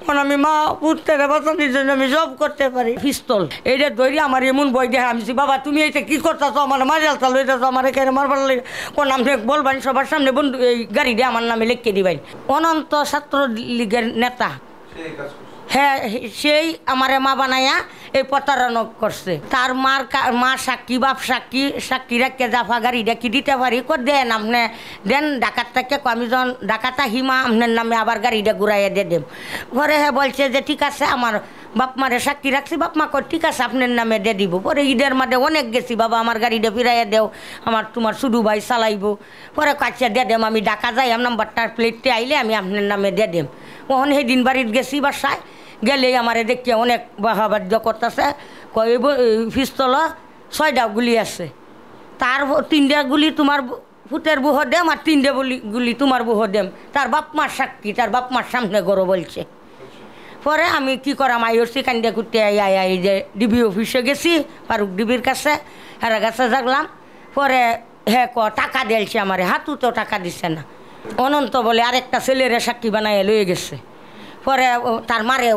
কারণ আমি মা পুত্রের বাঁচানোর জন্য আমি সব করতে পারি। পিস্তল এইটা ধরি আমার এমন বই দেখা আমি বাবা তুমি এইটা কি করতেছো আমার মাজাল চাল হইতেছো আমার এখানে মারবার লাগে কোন আপনি বলবেন সবার সামনে বন্ধু এই গাড়িটা আমার নামে লিখে দিবেন। অনন্ত ছাত্রলীগের নেতা হ্যাঁ সেই আমারে মা বানাইয়া এই প্রতারণা করছে। তার মা সাক্ষী বাপ সাক্ষী রাখতে জাফা গাড়ি ডাকি দিতে পারি দেন আপনি দেন ডাকাত থেকে আমি যখন ডাকাত হিমা আপনার নামে আবার গাড়িটা ঘুরাইয়া দিয়ে দেব। পরে হ্যাঁ বলছে যে ঠিক আছে আমার বাপ মারে সাক্ষী রাখছি বাপ মা কয় ঠিক আছে আপনার নামে দিয়ে দিব। পরে ঈদের মাঠে অনেক গেছি বাবা আমার গাড়িটা ফিরাইয়া দেও আমার তোমার শুধু ভাই চালাইব। পরে কাছে দিয়ে দেম আমি ডাকা যাই নাম্বারটার প্লেটে আইলে আমি আপনার নামে দিয়ে দেম। ওখানে সেই দিন বাড়িতে গেছি বাসায় গেলে আমারে দেখিয়ে অনেক বাহাবাদ্য করতেছে কয় পিস্তল 6টা গুলি আছে তার 3টা গুলি তোমার ফুটের বুহ দেম আর 3টে গুলি তোমার বুহ দেম। তার বাপ মার সাক্ষী তার বাপ মার সামনে গরো বলছে। পরে আমি কি করাম আইসি কান্দে কুটে এই যে ডিবি অফিসে গেছি ফারুক ডিবির কাছে হেরা কাছে জাগলাম। পরে হ্যাঁ টাকা দিয়েছে আমার হাতু তো টাকা দিচ্ছে না। অনন্ত বলে আরেকটা ছেলেরে সাক্ষী বানাইয়া লয়ে গেছে। পরে তার মারে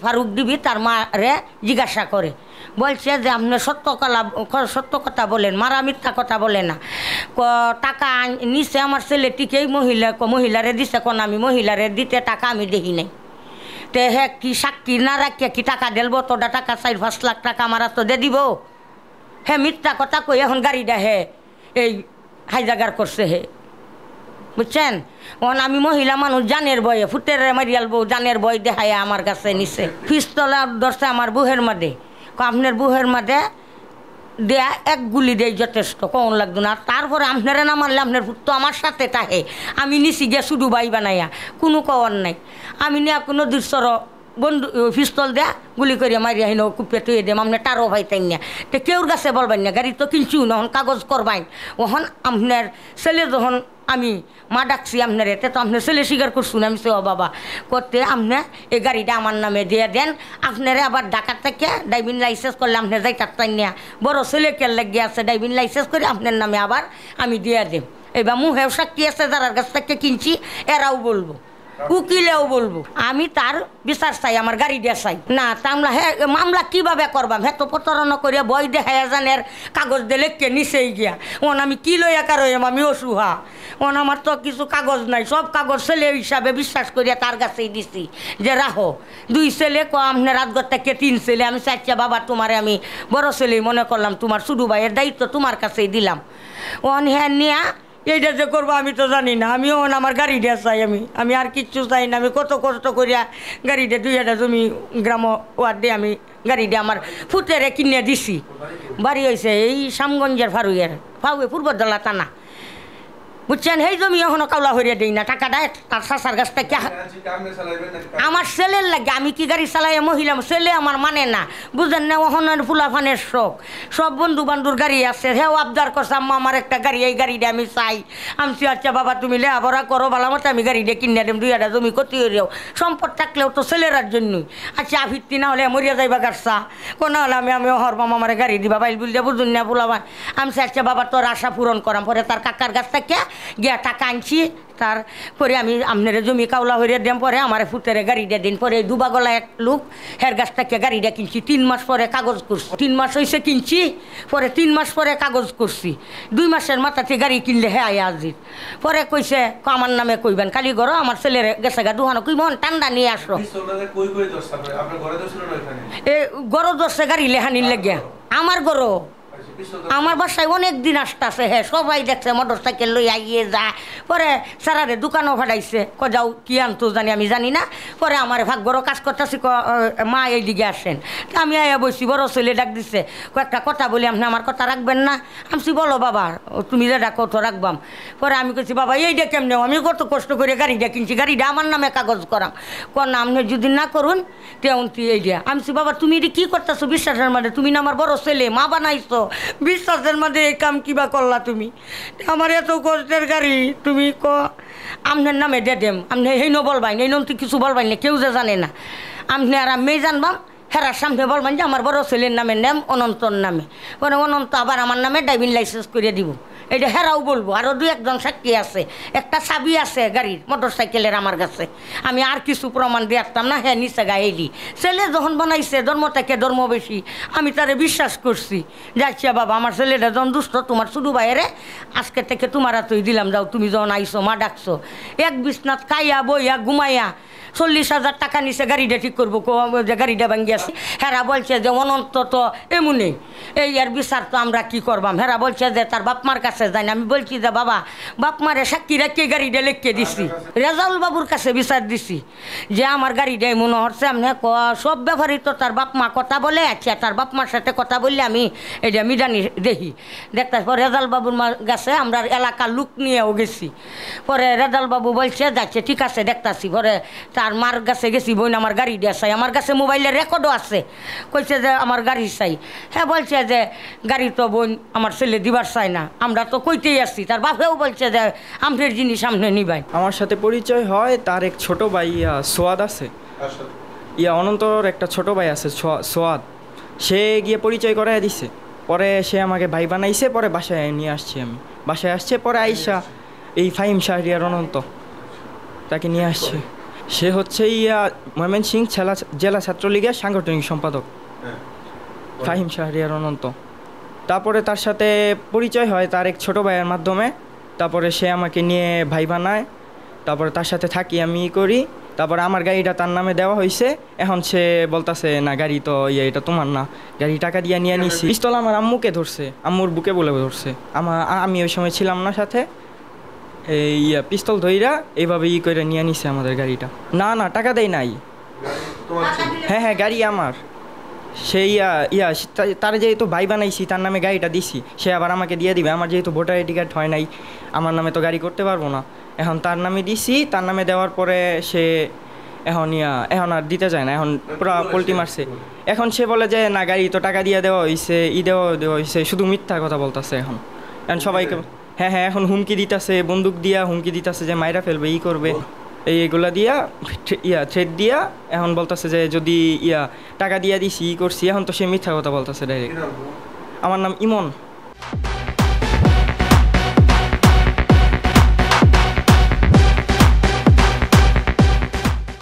ফারুক ডিবি তার মারে জিজ্ঞাসা করে বলছে যে আপনি সত্য কথা বলেন মারা মিথ্যা কথা বলে না টাকা নিচে আমার ছেলেটিকেই মহিলারে দিছে কোন আমি মহিলারে দিতে টাকা আমি দেখি নাই। তে হ্যাঁ কি সাক্ষী না রাখিয়া কি টাকা দেব তোটা টাকা 4-5 লাখ টাকা আমার তো দিয়ে দিব। হ্যাঁ মিথ্যা কথা কই এখন গাড়িটা হে এই হাইজাগার করছে হে বুঝছেন। ওন আমি মহিলা মানুষ জানের বয়ে ফুটের মারিয়াল বউ জানের বই দেখায় আমার কাছে নিছে পিস্তলা ধরছে আমার বুহের মাঝে আপনার বুহের মাঝে দেয়া 1 গুলি দেয় যথেষ্ট কখন লাগতো না। তারপরে আপনারা না মারলে আপনার তো আমার সাথে তাহে আমি নিছি গিয়ে শুধু বাই বানাইয়া কোনো কওয়ার নাই আমি নিয়ে কোনো দৃশ্যর বন্ধু পিস্তল দেয়া গুলি করে মারিয়া হিন কুপিয়ে তুই দেম আপনার টারো ভাই তাই না তো কেউর কাছে বলবেন না গাড়ি তো কিনছু নখন কাগজ করবাইন ওখন আপনার ছেলে যখন আমি মা ডাকছি আপনার এতে তো আপনার ছেলে স্বীকার করছুন আমি সে ও বাবা করতে আপনি এই গাড়িটা আমার নামে দিয়ে দেন আপনারে আবার ঢাকার থেকে ড্রাইভিং লাইসেন্স করলে আপনি যাই তার না বড় ছেলে কেল লাগিয়ে আছে ড্রাইভিং লাইসেন্স করে আপনার নামে আবার আমি দিয়ে দেব। এবার মুহেও সাক্ষী আছে যারার কাছ থেকে কিনছি এরাও বলবো উকিলেও বলবো আমি তার বিচার চাই আমার গাড়ি দিয়ে চাই না তা আমরা হ্যাঁ মামলা কীভাবে করবাম হ্যাঁ তো প্রতারণা করিয়া বই দেখায় জানের কাগজ দিলে কে নিচেই গিয়া ওন আমি কি লইয়া কার আমি অসুহা ওন আমার তো কিছু কাগজ নাই সব কাগজ ছেলে হিসাবে বিশ্বাস করিয়া তার কাছেই দিছি যে রাহো 2 ছেলে আপনার রাতগর থেকে 3 ছেলে আমি চাইছি বাবা তোমারে আমি বড় ছেলেই মনে করলাম তোমার শুধু ভাইয়ের দায়িত্ব তোমার কাছেই দিলাম। ওন হ্যাঁ নিয়া এইটা যে করবো আমি তো জানি না আমিও আমার গাড়িটা চাই আমি আর কিচ্ছু চাই না। আমি কত কষ্ট করিয়া গাড়িটা 2 জমি গ্রাম ওয়ার্ডে আমি গাড়িটা আমার ফুটেরে কিনে দিছি। বাড়ি হয়েছে এই শ্যামগঞ্জের ফাউয়ে পূর্বদলা টানা বুঝছেন সেই জমি এখনো কাউলা হরিয়া দিই না টাকাটা তার শাসার গাছ থেকে আমার ছেলের লাগে আমি কি গাড়ি চালাই মহিলা ছেলে আমার মানে না বুঝেন না ওখানের ফুলাফানের শখ সব বন্ধু বান্ধুর গাড়ি আছে হেও আবদার করছে আম্মা আমার একটা গাড়ি এই গাড়িটা আমি চাই আমি আচ্ছা বাবা তুমি লেখাপড়া করো ভালো মতো আমি গাড়িটা কিনে দেব 2 জমি ক্ষতি হইলেও সম্পদ থাকলেও তো ছেলেরার জন্যই আচ্ছা আভিত্তি না হলে মরিয়া যাইবা গাছছা কোনো হলে আমি হরবাম আমার গাড়ি দিবা বাইল বুঝলে বুঝুন না ফুলাফান আমি আচ্ছা বাবা তোর আশা পূরণ করাম। পরে তার কাকার গাছ থেকে গিয়া টাকা আনছি তার পরে আমি আপনার জমি কাউলা হইয়া দিম। পরে আমার ফুটেরে গাড়িটা দিন পরে দুবাগলা এক লোক হের গাছ থেকে গাড়িটা কিনছি 3 মাস পরে কাগজ করছি 3 মাস হয়েছে কিনছি পরে 3 মাস পরে কাগজ করছি 2 মাসের মাথাতে গাড়ি কিনলে হ্যাঁ আজির পরে কইছে আমার নামে কইবেন খালি ঘর আমার ছেলের গেছে গা দুহানো কই মন ঠান্ডা নিয়ে আসো এ গরো দশে গাড়ি লেহানির লেগে আমার গরো আমার বাসায় অনেক দিন আসতেছে হ্যাঁ সবাই দেখছে মোটর সাইকেল লই আইয়ে যায় পরে সারারে দোকানও ফাটাইছে যাও কি আনতো জানি আমি জানি না। পরে আমার ভাগ্যরও কাজ করতেছি মা এইদিকে আসেন আমি আয়া বসি বড় ছেলে ডাক দিছে কয়েকটা কথা বলি আপনি আমার কথা রাখবেন না আমি বলো বাবা তুমি যে ডাকো তো রাখবাম। পরে আমি কইছি বাবা এইটা কেমনে আমি কত কষ্ট করে গাড়িটা কিনছি গাড়িটা আমার নামে কাগজ করাম কোন আপনি যদি না করুন তেমন তুই এইটা আমি বাবা তুমি এটা কী করতেছো বিশ্বাসের মানে তুমি না আমার বড় ছেলে মা বানাইছো বিশ্বাসের মধ্যে এই কাম কিবা করলা তুমি আমার এত কষ্টের গাড়ি তুমি আপনার নামে দিয়ে দেম আপনি এই বলবাই এই নম তুই কিছু বলবাই না কেউ যে জানে না আপনি আর আমি জানবাম হেরার সামনে বলবেন যে আমার বড় ছেলের নামে নেম অনন্তর নামে পরে অনন্ত আবার আমার নামে ড্রাইভিং লাইসেন্স করে দিব এটা হেরাও বলবো, আরও 2-1 সাক্ষী আছে, একটা চাবি আছে গাড়ির মোটর সাইকেলের আমার কাছে, আমি আর কিছু প্রমাণ দিয়ারতাম না, হ্যাঁ নিচে গাইলি। ছেলে যখন বানাইছে ধর্ম থেকে ধর্ম বেশি, আমি তারে বিশ্বাস করছি যাচ্ছি বাবা আমার ছেলেটা যখন দুষ্ট তোমার শুধু বাইরে আজকে থেকে তোমার হাতই দিলাম, যাও তুমি যখন আইসো মা ডাকছো, এক বিছনাথ খাইয়া বইয়া ঘুমাইয়া 40,000 টাকা নিচে গাড়িটা ঠিক করবো, যে গাড়িটা ভাঙ্গিয়াছে। হেরা বলছে যে অনন্ত তো এমনই, এই আর বিচার তো আমরা কি করবাম। হেরা বলছে যে তার বাপমার কাছে যাই না, আমি বলছি যে বাবা বাপমারে সাক্ষী রাখিয়ে গাড়িটা লিখে দিছি, রেজাউল বাবুর কাছে বিচার দিছি যে আমার গাড়িটাই মনে হচ্ছে আপনি সব ব্যাপারই তো তার বাপমা কথা বলে, আচ্ছা তার বাপমার সাথে কথা বললে আমি এটা মিডানি দেখি দেখতে। পর রেজাউল বাবুর কাছে আমরা এলাকার লোক নিয়েও গেছি, পরে রেজাউল বাবু বলছে যাচ্ছে ঠিক আছে দেখতাছি। পরে তার মার কাছে গেছি, বোন আমার গাড়ি দিয়ে চাই, আমার কাছে মোবাইলের রেকর্ডও আছে, কইছে যে আমার গাড়ি চাই। হ্যাঁ বলছে যে গাড়ি তো বোন আমার ছেলে দিবার চাই না, আমরা তো কইতেই আসছি। তার বাপেও বলছে যে আমনের জিনিস সামনে নিবাই। আমার সাথে পরিচয় হয় তার এক ছোট ভাই সোয়াদ আছে, অনন্তর একটা ছোট ভাই আছে সোয়াদ, সে গিয়ে পরিচয় করাই দিছে। পরে সে আমাকে ভাই বানাইছে, পরে বাসায় নিয়ে আসছি আমি, বাসায় আসছে পরে আইসা এই ফাহিম শাহরিয়ার অনন্ত তাকে নিয়ে আসছে। সে হচ্ছে ময়মনসিংহ জেলা ছাত্রলীগের সাংগঠনিক সম্পাদক ফাহিম শাহরিয়ার অনন্ত। তারপরে তার সাথে পরিচয় হয় তার এক ছোটো ভাইয়ের মাধ্যমে, তারপরে সে আমাকে নিয়ে ভাই বানায়, তারপরে তার সাথে থাকি আমি করি। তারপরে আমার গাড়িটা তার নামে দেওয়া হয়েছে, এখন সে বলতেছে না গাড়ি তো এটা তোমার না, গাড়ি টাকা দিয়ে নিয়ে নিছি। পিস্তল আমার আম্মুকে ধরছে, আম্মুর বুকে বলে ধরছে, আমি ওই সময় ছিলাম না সাথে। এই পিস্তল ধইরা এইভাবে করে নিয়ে নিছে আমাদের গাড়িটা। না না টাকা দেয় নাই, হ্যাঁ হ্যাঁ গাড়ি আমার। সেই তার যেহেতু ভাই বানাইছি তার নামে গাড়িটা দিছি, সে আবার আমাকে দিয়ে দিবে। আমার যেহেতু ভোটার আইডি কার্ড হয় নাই, আমার নামে তো গাড়ি করতে পারবো না, এখন তার নামে দিছি। তার নামে দেওয়ার পরে সে এখন আর দিতে চায় না, এখন পুরো পোল্টি মারছে। এখন সে বলে যে না গাড়ি তো টাকা দিয়ে দেওয়া হয়েছে, দেওয়া হয়েছে, শুধু মিথ্যা কথা বলতেছে এখন সবাইকে। হ্যাঁ হ্যাঁ এখন হুমকি দিতেছে, বন্দুক দিয়া হুমকি দিতেছে যে মাইরা ফেলবে, করবে, এইগুলা দিয়া থ্রেড দিয়া এখন বলতেছে যে যদি টাকা দিয়া দিছি করছি, এখন তো সে মিথ্যা কথা বলতেছে ডাইরেক্ট। আমার নাম ইমন।